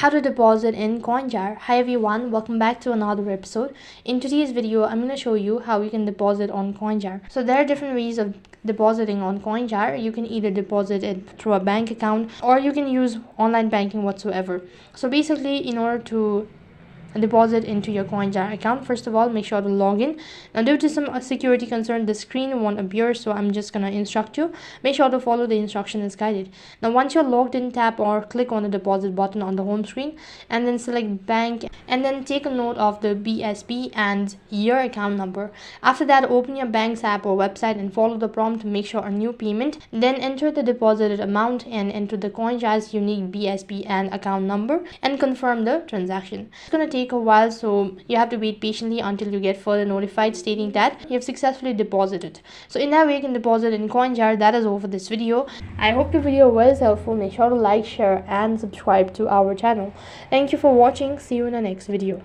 How to deposit in Coinjar. Hi everyone, welcome back to another episode. In today's video, I'm going to show you how you can deposit on Coinjar. So there are different ways of depositing on Coinjar. You can either deposit it through a bank account or you can use online banking whatsoever. So basically, in order to deposit into your Coinjar account, first of all, make sure to log in. Now, due to some security concern, the screen won't appear, so I'm just gonna instruct you. Make sure to follow the instruction as guided. Now, once you're logged in, tap or click on the deposit button on the home screen and then select bank, and then take a note of the BSB and your account number. After that, open your bank's app or website and follow the prompt to make sure a new payment. Then enter the deposited amount and enter the Coinjar's unique BSB and account number and confirm the transaction. It's gonna take a while, so you have to wait patiently until you get further notified stating that you have successfully deposited. So in that way, you can deposit in Coinjar. That is all for this video. I hope the video was helpful. Make sure to like, share and subscribe to our channel. Thank you for watching. See you in the next video.